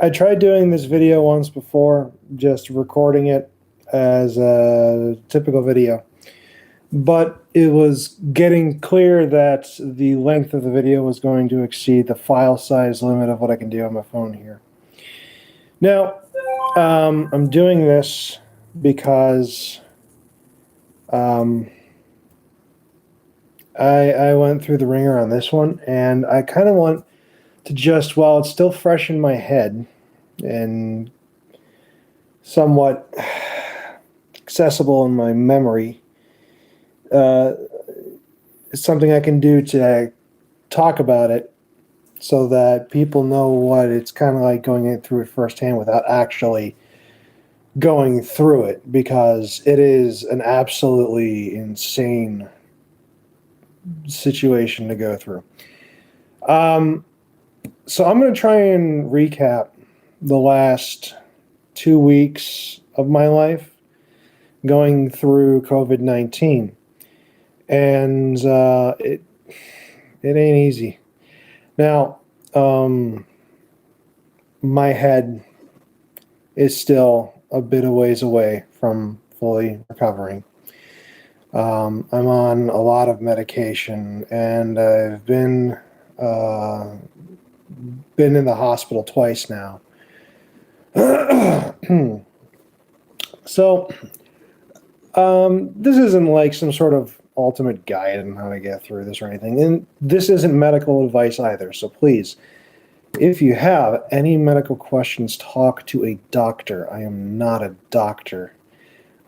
I tried doing this video once before, just recording it as a typical video, but it was getting clear that the length of the video was going to exceed the file size limit of what I can do on my phone here. Now, I'm doing this because I went through the ringer on this one, and I kind of want to just, while it's still fresh in my head and somewhat accessible in my memory, it's something I can do to talk about it so that people know what it's kind of like going through it firsthand without actually going through it, because it is an absolutely insane situation to go through. So I'm going to try and recap the last 2 weeks of my life going through COVID-19. And it ain't easy. Now, my head is still a bit of ways away from fully recovering. I'm on a lot of medication, and I've been in the hospital twice now. So, this isn't like some sort of ultimate guide on how to get through this or anything. And this isn't medical advice either. So please, if you have any medical questions, talk to a doctor. I am not a doctor.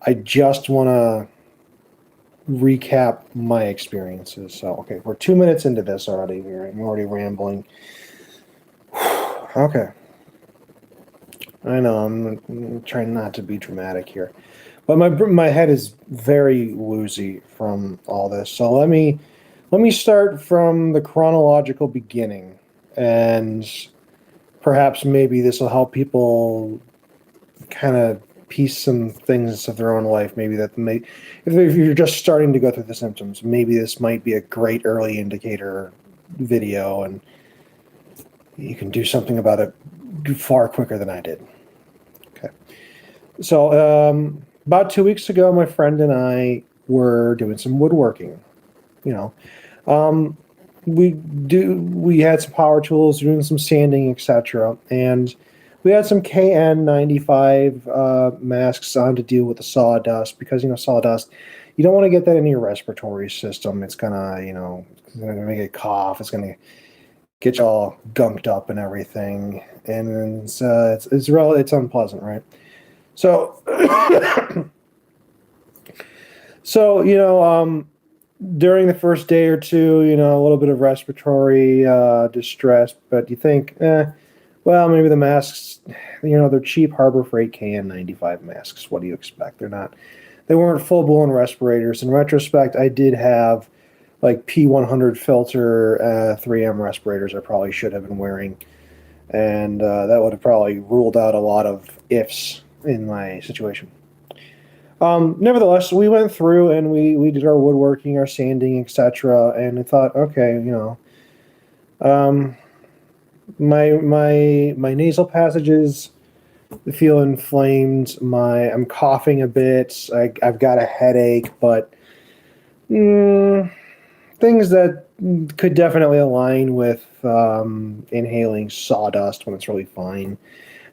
I just want to recap my experiences. So, okay, we're 2 minutes into this already. I'm already rambling. Okay. I know, I'm trying not to be dramatic here. But my head is very woozy from all this. So let me start from the chronological beginning, and perhaps maybe this will help people kind of piece some things of their own life. Maybe that if you're just starting to go through the symptoms, maybe this might be a great early indicator video, and you can do something about it far quicker than I did. Okay. So, about 2 weeks ago, my friend and I were doing some woodworking. We had some power tools, doing some sanding, etc. And we had some KN95 masks on to deal with the sawdust, because sawdust, you don't want to get that in your respiratory system. It's gonna make you cough. It's gonna get you all gunked up and everything, and it's unpleasant, right? So, during the first day or two, a little bit of respiratory distress, but you think, well, maybe the masks, they're cheap Harbor Freight KN95 masks. What do you expect? They weren't full-blown respirators. In retrospect, I did have like P100 filter 3M respirators I probably should have been wearing, and that would have probably ruled out a lot of ifs in my situation. Nevertheless, we went through and we did our woodworking, our sanding, etc. And I thought, okay, my nasal passages feel inflamed. I'm coughing a bit. I've got a headache, but things that could definitely align with inhaling sawdust when it's really fine.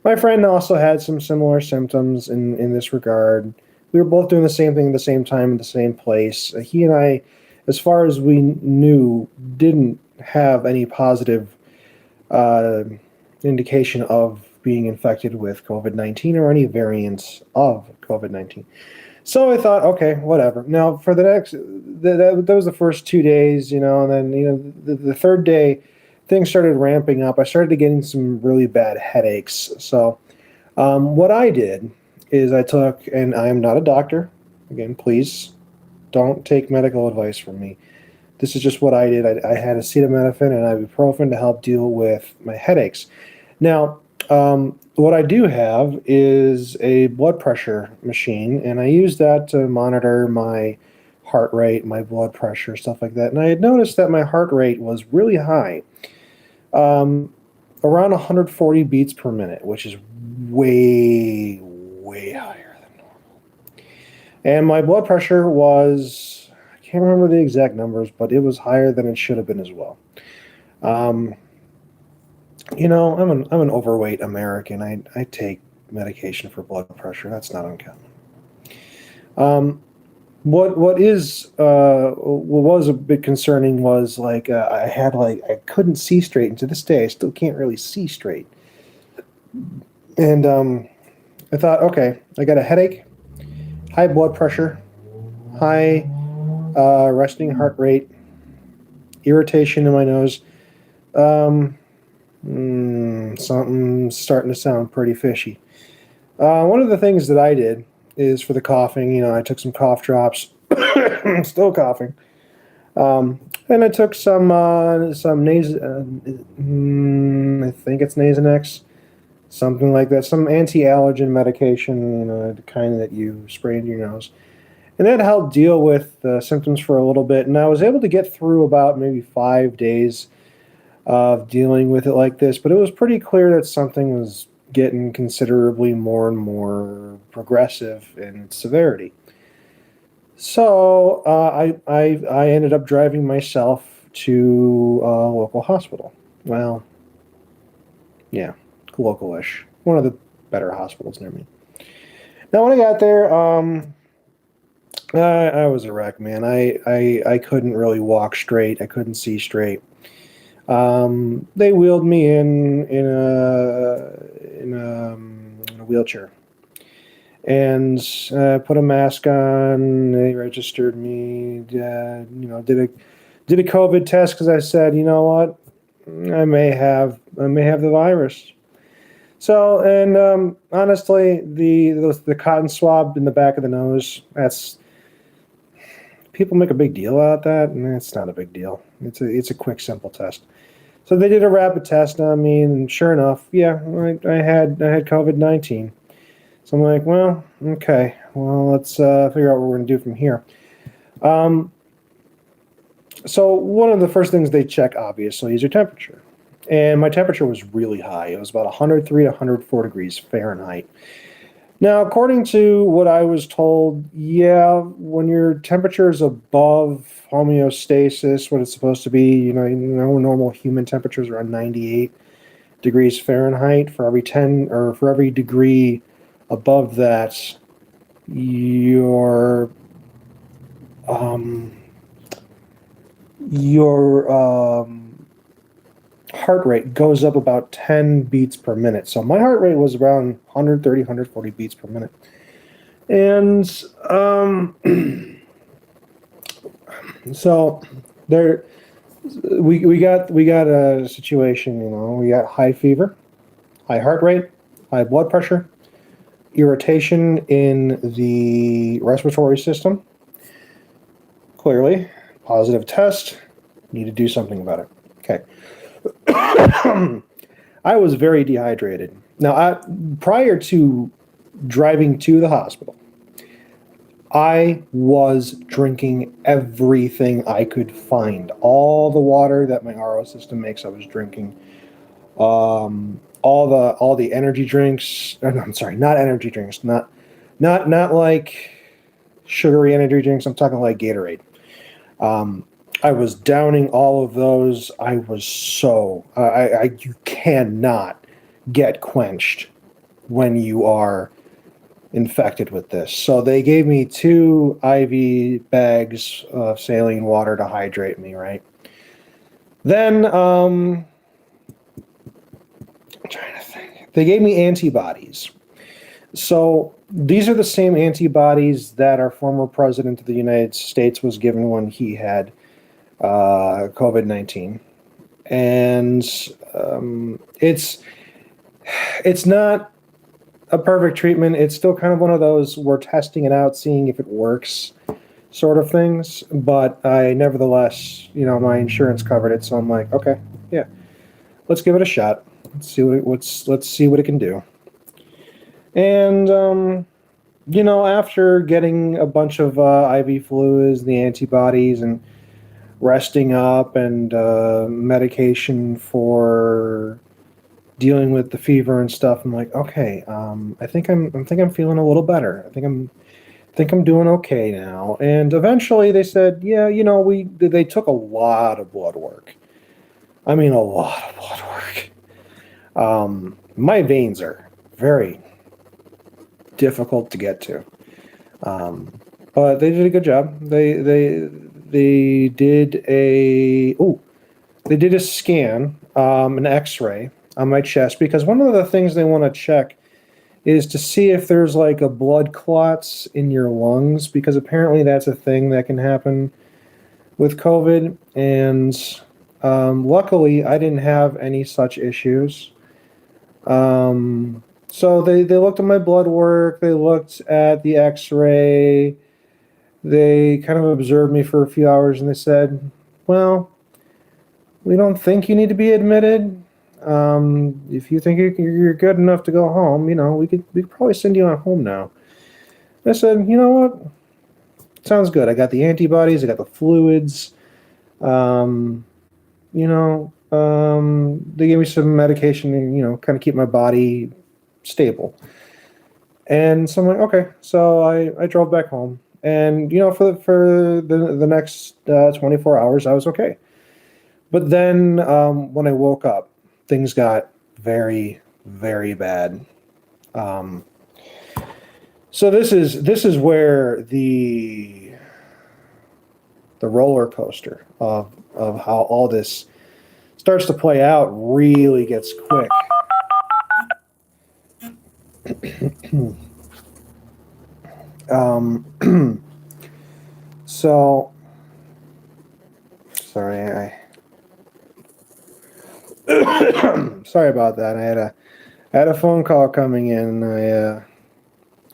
My friend also had some similar symptoms in this regard. We were both doing the same thing at the same time in the same place. He and I, as far as we knew, didn't have any positive indication of being infected with COVID-19 or any variants of COVID-19. So I thought, okay, whatever. Now, for the next, that was the first 2 days, and then, the third day, things started ramping up. I started getting some really bad headaches. So what I did is I took, and I am not a doctor. Again, please don't take medical advice from me. This is just what I did. I had acetaminophen and ibuprofen to help deal with my headaches. Now, what I do have is a blood pressure machine, and I use that to monitor my heart rate, my blood pressure, stuff like that. And I had noticed that my heart rate was really high. around 140 beats per minute, which is way, way higher than normal. And my blood pressure was, I can't remember the exact numbers, but it was higher than it should have been as well. Um, I'm an overweight American. I take medication for blood pressure. That's not uncommon. Um, what was a bit concerning was like I couldn't see straight, and to this day I still can't really see straight. And I thought, okay, I got a headache, high blood pressure, high resting heart rate, irritation in my nose. Um, Something's starting to sound pretty fishy. One of the things that I did is for the coughing. I took some cough drops. Still coughing. And I took some I think it's Nasonex, something like that, some anti-allergen medication, the kind that you spray into your nose. And that helped deal with the symptoms for a little bit. And I was able to get through about maybe 5 days of dealing with it like this. But it was pretty clear that something was getting considerably more and more progressive in its severity. So I ended up driving myself to a local hospital. Well, yeah, local-ish. One of the better hospitals near me. Now, when I got there, I was a wreck, man. I couldn't really walk straight. I couldn't see straight. They wheeled me in a wheelchair and put a mask on. They registered me. Did a COVID test because I said, you know what, I may have the virus. So, and honestly, the cotton swab in the back of the nose, that's, people make a big deal out of that, and it's not a big deal. It's a quick, simple test. So they did a rapid test on me, and sure enough, yeah, I had COVID-19. So I'm like, well, okay, well, let's figure out what we're going to do from here. So one of the first things they check, obviously, is your temperature. And my temperature was really high. It was about 103 to 104 degrees Fahrenheit. Now, according to what I was told, yeah, when your temperature is above homeostasis, what it's supposed to be, normal human temperatures are around 98 degrees Fahrenheit. For every 10 or for every degree above that, your heart rate goes up about 10 beats per minute. So my heart rate was around 130, 140 beats per minute. And so there, we got a situation. We got high fever, high heart rate, high blood pressure, irritation in the respiratory system. Clearly, positive test. Need to do something about it. Okay. I was very dehydrated. Now, prior to driving to the hospital, I was drinking everything I could find. All the water that my RO system makes, I was drinking. All the energy drinks. No, I'm sorry, not energy drinks. Not like sugary energy drinks. I'm talking like Gatorade. I was downing all of those. I was you cannot get quenched when you are infected with this. So they gave me 2 IV bags of saline water to hydrate me, right? Then, I'm trying to think. They gave me antibodies. So these are the same antibodies that our former president of the United States was given when he had COVID-19, and it's not a perfect treatment. It's still kind of one of those, we're testing it out, seeing if it works sort of things. But I nevertheless, my insurance covered it, so I'm like, okay, yeah, let's give it a shot. Let's see what it can do. And after getting a bunch of IV fluids, the antibodies, and resting up, and medication for dealing with the fever and stuff. I'm like, okay, I think I'm feeling a little better. Think I'm doing okay now. And eventually they said, yeah, they took a lot of blood work. I mean, a lot of blood work. My veins are very difficult to get to. Um, but they did a good job. They did they did a scan, an X-ray on my chest, because one of the things they want to check is to see if there's like a blood clots in your lungs, because apparently that's a thing that can happen with COVID. And luckily, I didn't have any such issues. So they looked at my blood work, they looked at the X-ray, they kind of observed me for a few hours, and they said, well, we don't think you need to be admitted. If you think you're good enough to go home, we could probably send you on home now. I said, you know what? Sounds good. I got the antibodies, I got the fluids. Um, they gave me some medication to, kind of keep my body stable. And so I'm like, okay. So I drove back home, and for the next 24 hours, I was okay. But then when I woke up, things got very, very bad. Um, so this is where the roller coaster of how all this starts to play out really gets quick. So sorry, sorry about that. I had a phone call coming in. I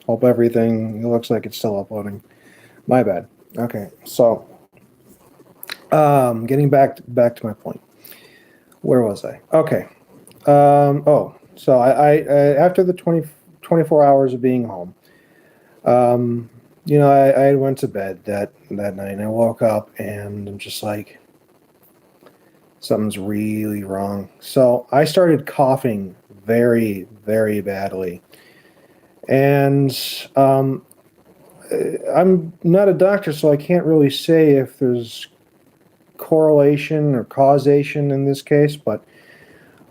hope everything looks like it's still uploading. My bad. Okay, so getting back to my point. Where was I? Okay. So I after the 24 hours of being home, I went to bed that night, and I woke up and I'm just like, something's really wrong. So I started coughing very, very badly. And I'm not a doctor, so I can't really say if there's correlation or causation in this case, but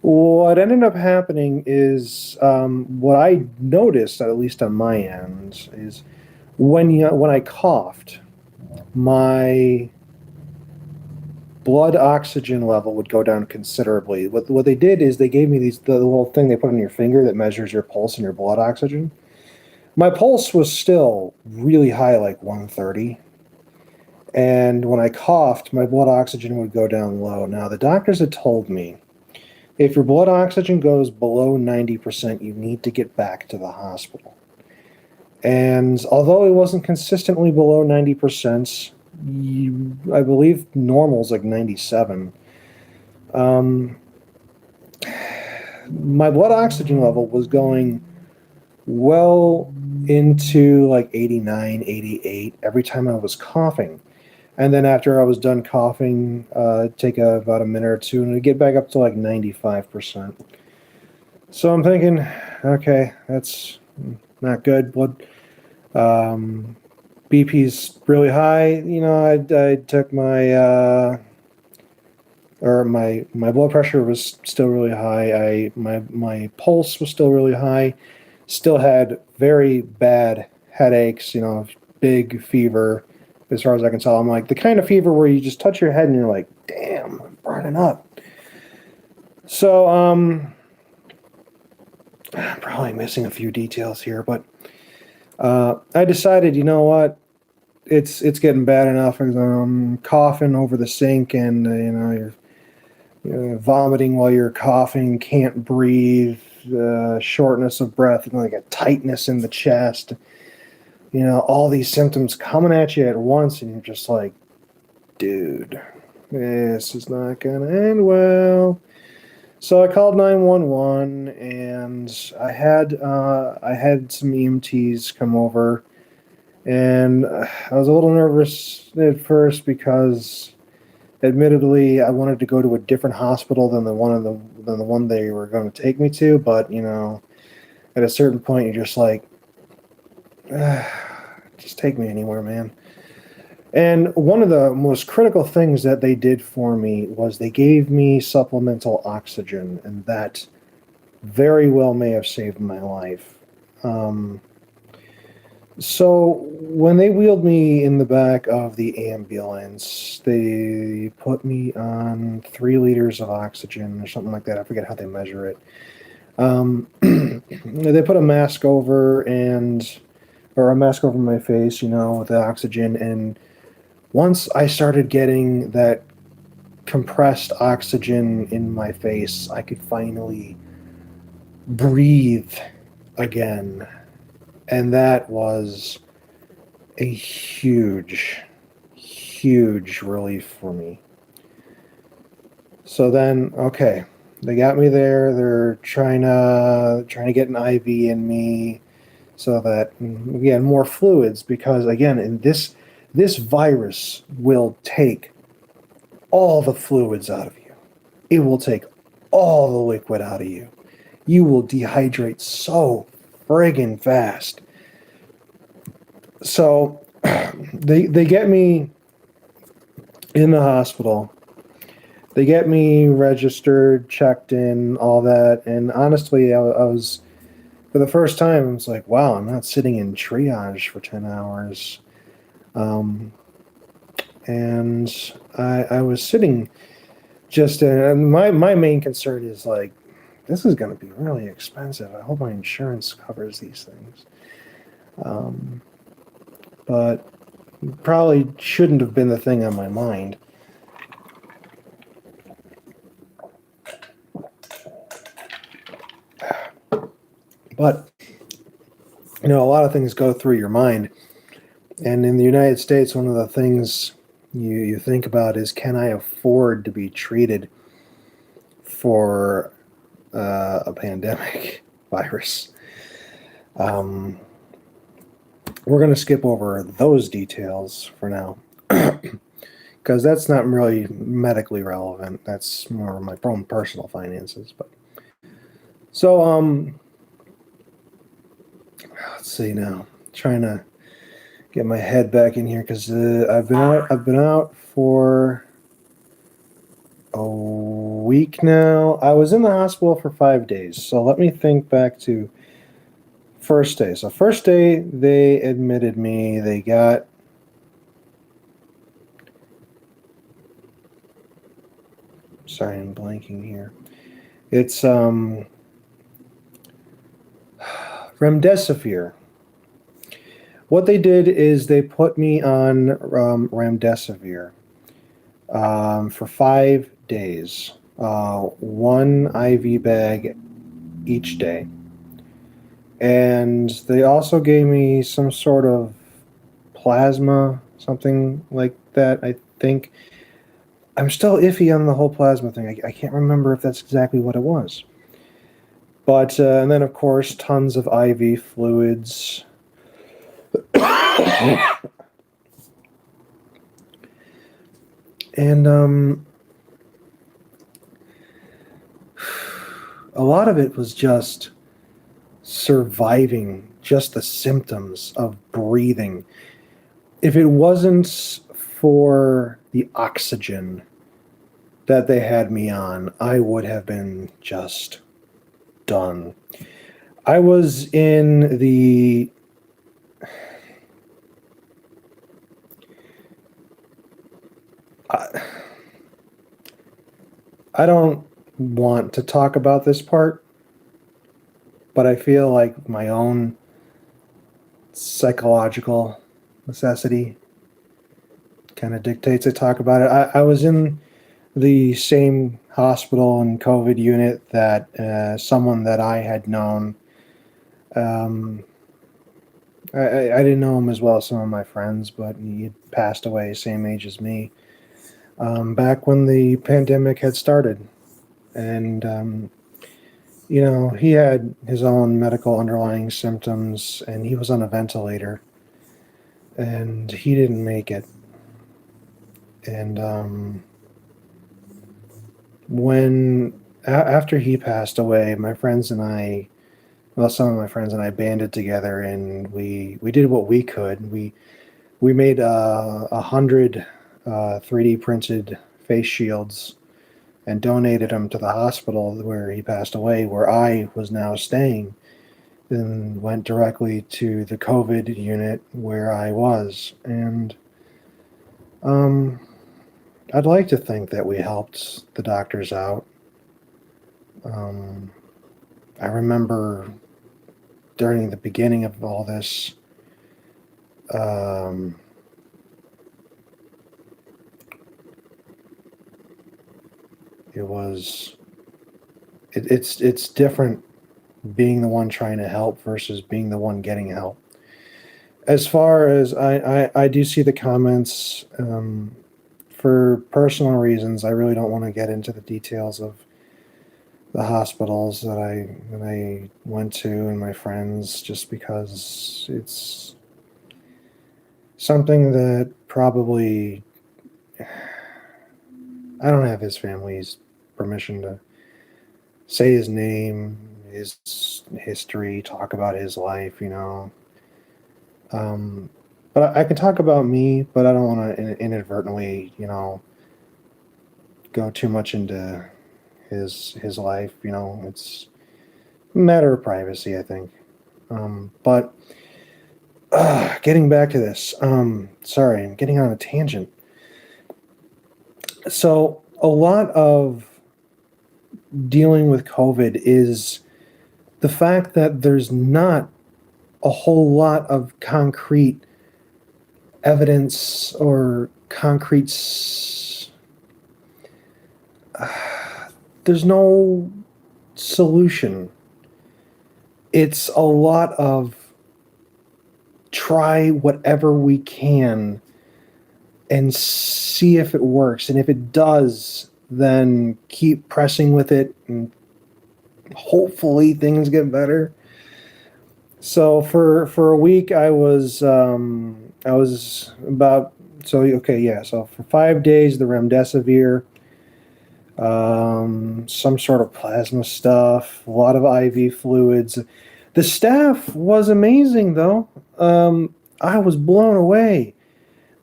what ended up happening is what I noticed, at least on my end, is when I coughed, my blood oxygen level would go down considerably. What they did is they gave me the little thing they put on your finger that measures your pulse and your blood oxygen. My pulse was still really high, like 130. And when I coughed, my blood oxygen would go down low. Now, the doctors had told me if your blood oxygen goes below 90%, you need to get back to the hospital. And although it wasn't consistently below 90%, I believe normal is like 97. My blood oxygen level was going well into like 89, 88 every time I was coughing. And then after I was done coughing, take about a minute or two, and it'd get back up to like 95%. So I'm thinking, okay, that's not good. Blood BP's really high. I took my blood pressure was still really high. My pulse was still really high. Still had very bad headaches. Big fever. As far as I can tell, I'm like the kind of fever where you just touch your head and you're like, damn, I'm burning up. So, I'm probably missing a few details here, but I decided, you know what, it's getting bad enough. I'm coughing over the sink, and you're vomiting while you're coughing, can't breathe, shortness of breath, and like a tightness in the chest. All these symptoms coming at you at once, and you're just like, dude, this is not gonna end well. So I called 911, and I had some EMTs come over, and I was a little nervous at first because, admittedly, I wanted to go to a different hospital than the than the one they were going to take me to. But at a certain point, you're just like, just take me anywhere, man. And one of the most critical things that they did for me was they gave me supplemental oxygen, and that very well may have saved my life. So when they wheeled me in the back of the ambulance, they put me on 3 liters of oxygen or something like that. I forget how they measure it. They put a mask over or a mask over my face, with the oxygen. And once I started getting that compressed oxygen in my face, I could finally breathe again. And that was a huge, huge relief for me. So then, okay, they got me there. They're trying to get an IV in me so that we had more fluids, because again, in this virus will take all the fluids out of you. It will take all the liquid out of you. You will dehydrate so friggin' fast. So they get me in the hospital. They get me registered, checked in, all that. And honestly, I was, for the first time, I was like, wow, I'm not sitting in triage for 10 hours. And I was sitting just in, and my main concern is like, this is going to be really expensive. I hope my insurance covers these things. But probably shouldn't have been the thing on my mind. But, a lot of things go through your mind. And in the United States, one of the things you think about is, can I afford to be treated for a pandemic virus? We're going to skip over those details for now, because that's not really medically relevant. That's more my own personal finances. But so let's see now. Trying to get my head back in here, because I've been out for a week now. I was in the hospital for 5 days. So let me think back to first day. So first day they admitted me. They got sorry, I'm blanking here. It's remdesivir. What they did is they put me on remdesivir for 5 days, one IV bag each day. And they also gave me some sort of plasma, something like that, I think. I'm still iffy on the whole plasma thing. I can't remember if that's exactly what it was. But, and then of course, tons of IV fluids. And a lot of it was just surviving, just the symptoms of breathing. If it wasn't for the oxygen that they had me on, I would have been just done. I was in the I don't want to talk about this part, but I feel like my own psychological necessity kind of dictates I talk about it. I was in the same hospital and COVID unit that someone that I had known. I didn't know him as well as some of my friends, but he had passed away, same age as me, back when the pandemic had started. And, he had his own medical underlying symptoms, and he was on a ventilator, and he didn't make it. And when after he passed away, my friends and I, well, some of my friends and I banded together, and we did what we could. We made 100 3D printed face shields and donated them to the hospital where he passed away, where I was now staying, and went directly to the COVID unit where I was. And um, I'd like to think that we helped the doctors out. Um, I remember during the beginning of all this, um, it was it's different being the one trying to help versus being the one getting help. As far as I do see the comments, for personal reasons, I really don't want to get into the details of the hospitals that I went to and my friends, just because it's something that probably I don't have his family's permission to say his name, his history, talk about his life. Um, but I can talk about me, but I don't want to inadvertently, go too much into his life. It's a matter of privacy, I think. But getting back to this, sorry, I'm getting on a tangent. So a lot of dealing with COVID is the fact that there's not a whole lot of concrete evidence or there's no solution. It's a lot of try whatever we can and see if it works. And if it does, then keep pressing with it and hopefully things get better. So for a week I was about so okay, yeah, so for 5 days the remdesivir, some sort of plasma stuff, a lot of IV fluids. The staff was amazing though. I was blown away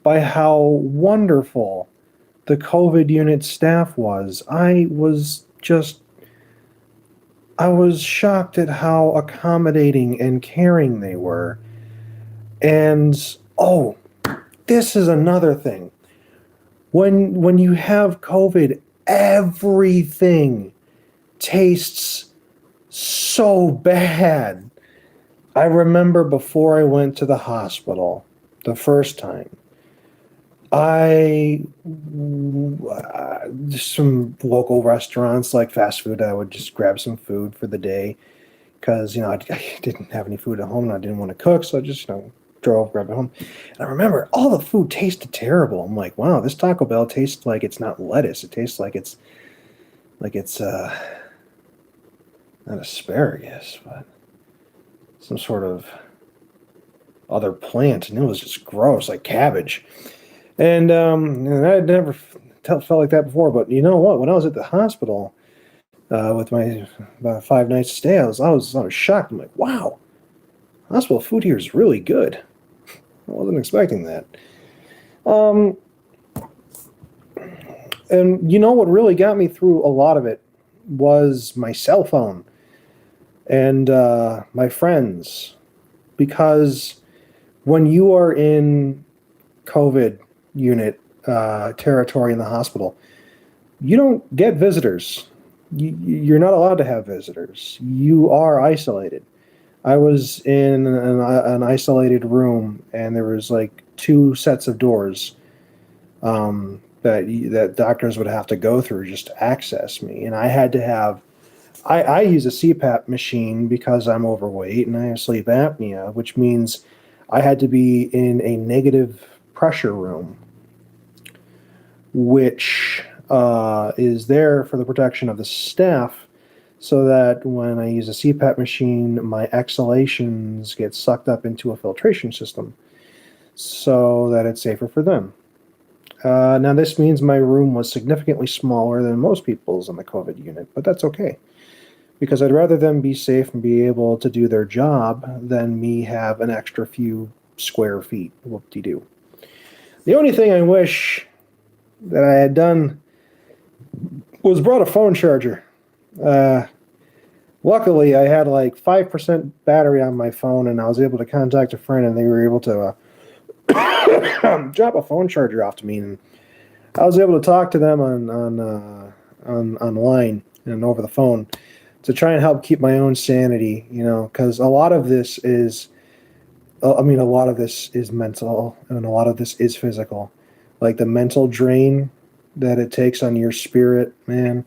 by how wonderful the COVID unit staff was. I was shocked at how accommodating and caring they were. And oh, this is another thing. When you have COVID, everything tastes so bad. I remember before I went to the hospital the first time, I some local restaurants like fast food. I would just grab some food for the day because I didn't have any food at home and I didn't want to cook, so I just drove, grabbed it home. And I remember all the food tasted terrible. I'm like, wow, this Taco Bell tastes like it's not lettuce. It tastes like it's not asparagus, but some sort of other plant, and it was just gross, like cabbage. And I'd never felt like that before. But you know what? When I was at the hospital with my about 5 nights stay, I was shocked. I'm like, wow, hospital food here is really good. I wasn't expecting that. Um, and what really got me through a lot of it was my cell phone and my friends, because when you are in COVID unit territory in the hospital, you don't get visitors. You're not allowed to have visitors. You are isolated. I was in an isolated room, and there was like two sets of doors that doctors would have to go through just to access me, and I had to have. I use a CPAP machine because I'm overweight and I have sleep apnea, which means I had to be in a negative pressure room, which is there for the protection of the staff, so that when I use a CPAP machine, my exhalations get sucked up into a filtration system so that it's safer for them. Now, this means my room was significantly smaller than most people's in the COVID unit, but that's okay because I'd rather them be safe and be able to do their job than me have an extra few square feet. Whoop-de-doo. The only thing I wish that I had done was brought a phone charger. Uh, Luckily, I had like 5% battery on my phone, and I was able to contact a friend, and they were able to drop a phone charger off to me, and I was able to talk to them on online and over the phone to try and help keep my own sanity, because a lot of this is, I mean, a lot of this is mental, and a lot of this is physical, like the mental drain that it takes on your spirit, man.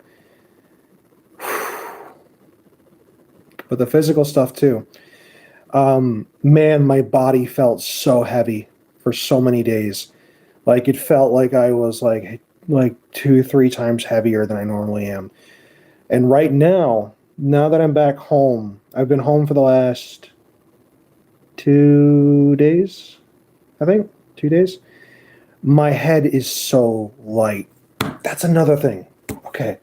But the physical stuff too. Man, my body felt so heavy for so many days. Like it felt like I was like 2, 3 times heavier than I normally am. And right now that I'm back home, I've been home for the last 2 days, I think, 2 days. My head is so light. That's another thing. Okay.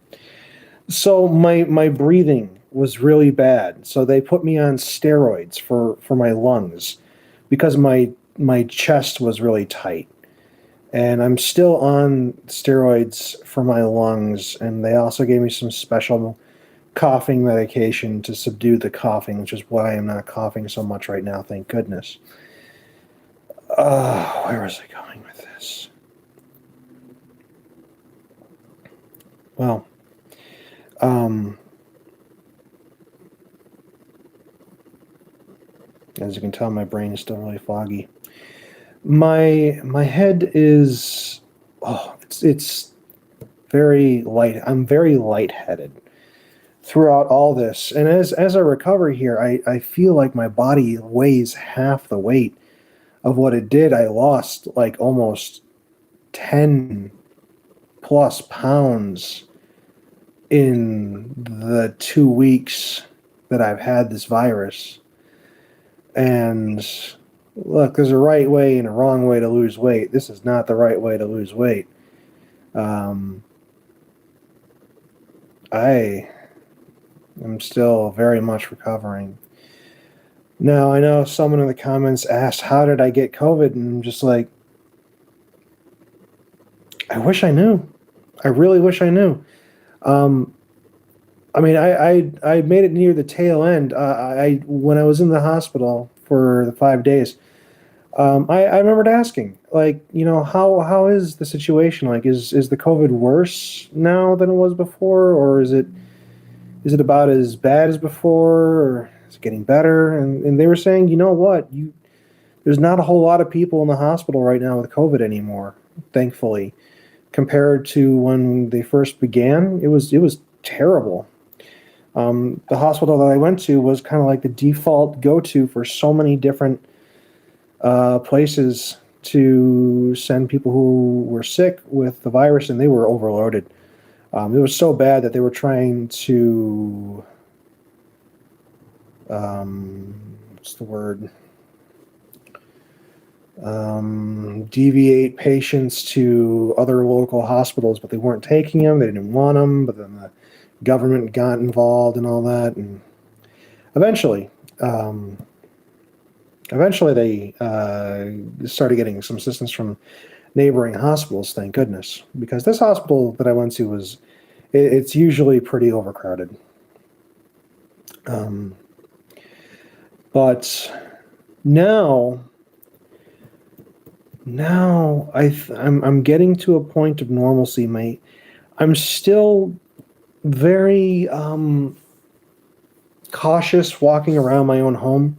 So my breathing was really bad. So they put me on steroids for my lungs because my chest was really tight. And I'm still on steroids for my lungs, and they also gave me some special coughing medication to subdue the coughing, which is why I'm not coughing so much right now, thank goodness. Where was I going with this? Well, as you can tell, my brain is still really foggy. My head is, it's very light. I'm very lightheaded throughout all this, and as I recover here, I feel like my body weighs half the weight of what it did. I lost like almost 10 plus pounds in the 2 weeks that I've had this virus. And look, there's a right way and a wrong way to lose weight. This is not the right way to lose weight. I am still very much recovering. Now, I know someone in the comments asked, how did I get COVID? And I'm just like, I wish I knew. I really wish I knew. I mean, I made it near the tail end. When I was in the hospital for the 5 days, I remembered asking, like, how is the situation? Like, is the COVID worse now than it was before, or is it about as bad as before, or is it getting better? And they were saying, you know what, there's not a whole lot of people in the hospital right now with COVID anymore, thankfully, compared to when they first began. It was terrible. The hospital that I went to was kind of like the default go-to for so many different places to send people who were sick with the virus, and they were overloaded. It was so bad that they were trying to, what's the word? Deviate patients to other local hospitals, but they weren't taking them. They didn't want them, but then the government got involved and all that, and eventually they started getting some assistance from neighboring hospitals, thank goodness, because this hospital that I went to it's usually pretty overcrowded. But now I'm getting to a point of normalcy. I'm still very cautious walking around my own home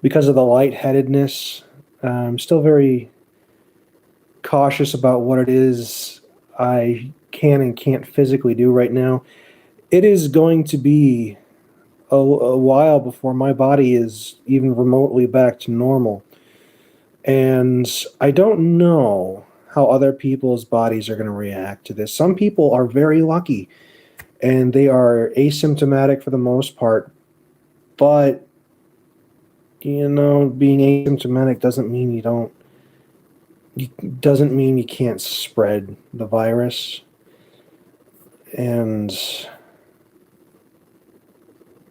because of the lightheadedness. I'm still very cautious about what it is I can and can't physically do right now. It is going to be a while before my body is even remotely back to normal. And I don't know how other people's bodies are going to react to this. Some people are very lucky and they are asymptomatic for the most part. But, being asymptomatic doesn't mean you don't doesn't mean you can't spread the virus. And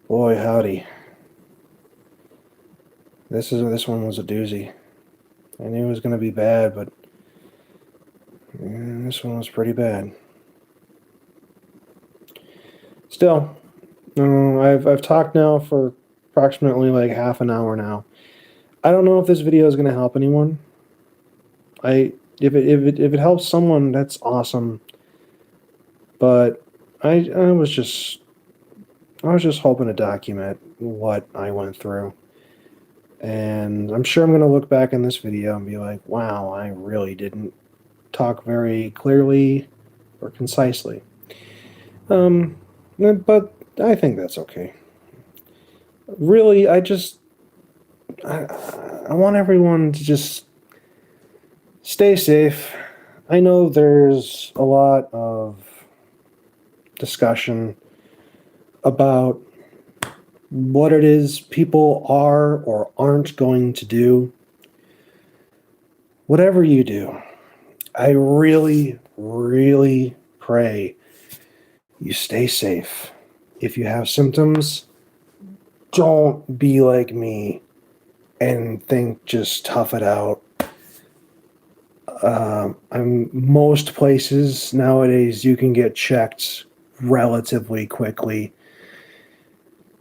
boy, howdy, this one was a doozy. I knew it was going to be bad, but this one was pretty bad. Still, I've talked now for approximately like half an hour now. I don't know if this video is going to help anyone. If it helps someone, that's awesome. But I was just hoping to document what I went through. And I'm sure I'm going to look back in this video and be like, wow, I really didn't talk very clearly or concisely. But I think that's okay. Really, I want everyone to just stay safe. I know there's a lot of discussion about what it is people are or aren't going to do. Whatever you do, I really, really pray you stay safe. If you have symptoms, don't be like me and think just tough it out. Most places nowadays you can get checked relatively quickly.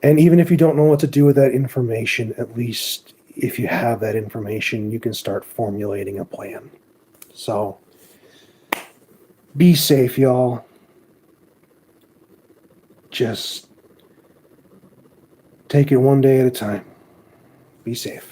And even if you don't know what to do with that information, at least if you have that information, you can start formulating a plan. So be safe, y'all. Just take it one day at a time. Be safe.